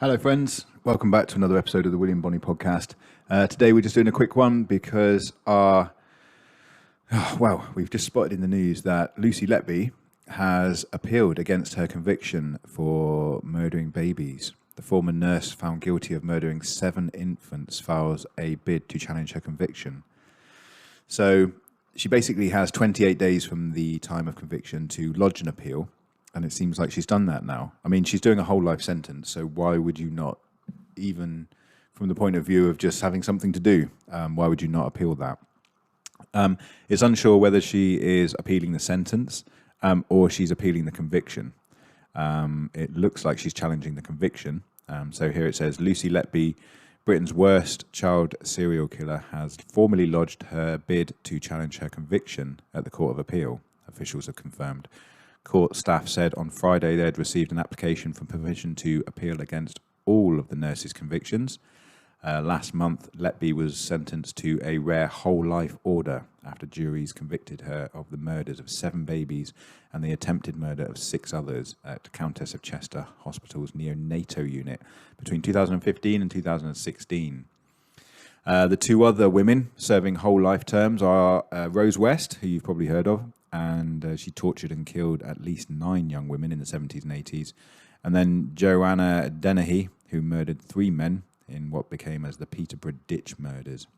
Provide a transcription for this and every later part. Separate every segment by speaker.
Speaker 1: Hello friends, welcome back to another episode of the William Bonney podcast. Today we're just doing a quick one because we've just spotted in the news that Lucy Letby has appealed against her conviction for murdering babies. The former nurse found guilty of murdering 7 infants files a bid to challenge her conviction. So she basically has 28 days from the time of conviction to lodge an appeal. And it seems like she's done that now. I mean, she's doing a whole life sentence, so why would you not, even from the point of view of just having something to do, why would you not appeal that? It's unsure whether she is appealing the sentence or she's appealing the conviction. It looks like she's challenging the conviction. So here it says, Lucy Letby, Britain's worst child serial killer, has formally lodged her bid to challenge her conviction at the Court of Appeal, officials have confirmed. Court staff said on Friday they had received an application for permission to appeal against all of the nurse's convictions. Last month, Letby was sentenced to a rare whole life order after juries convicted her of the murders of 7 babies and the attempted murder of 6 others at Countess of Chester Hospital's neonatal unit between 2015 and 2016. The 2 other women serving whole life terms are Rose West, who you've probably heard of, and she tortured and killed at least 9 young women in the 70s and 80s. And then Joanna Dennehy, who murdered 3 men in what became as the Peterborough Ditch murders.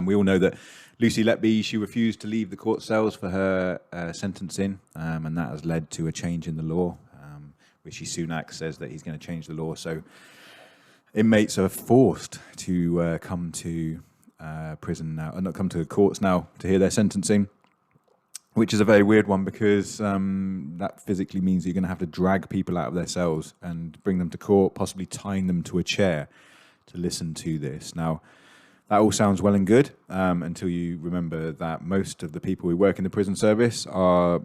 Speaker 1: We all know that Lucy Letby, she refused to leave the court cells for her sentencing, and that has led to a change in the law. Rishi Sunak says that he's going to change the law, so inmates are forced to come to prison now, not come to the courts now to hear their sentencing, which is a very weird one because that physically means you're going to have to drag people out of their cells and bring them to court, possibly tying them to a chair to listen to this. Now, that all sounds well and good until you remember that most of the people who work in the prison service are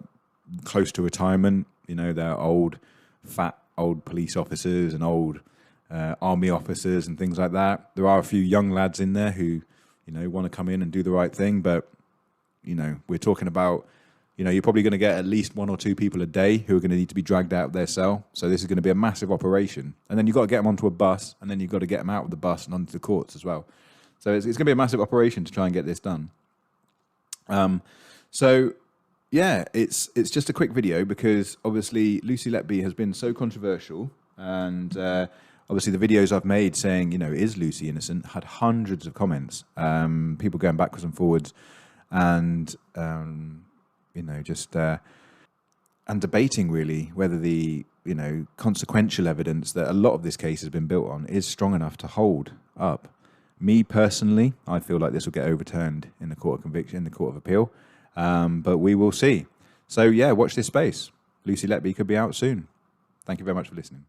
Speaker 1: close to retirement. You know, they're old, fat, old police officers and old army officers and things like that. There are a few young lads in there who, you know, want to come in and do the right thing, but, you know, we're talking about, you know, you're probably going to get at least 1 or 2 people a day who are going to need to be dragged out of their cell. So this is going to be a massive operation. And then you've got to get them onto a bus, and then you've got to get them out of the bus and onto the courts as well. So it's going to be a massive operation to try and get this done. So, yeah, it's just a quick video because obviously Lucy Letby has been so controversial. And obviously the videos I've made saying, you know, is Lucy innocent, had hundreds of comments. People going backwards and forwards and... you know, just and debating really whether the, you know, consequential evidence that a lot of this case has been built on is strong enough to hold up. Me personally, I feel like this will get overturned in the court of conviction, in the court of appeal, but we will see. So yeah, watch this space. Lucy Letby could be out soon. Thank you very much for listening.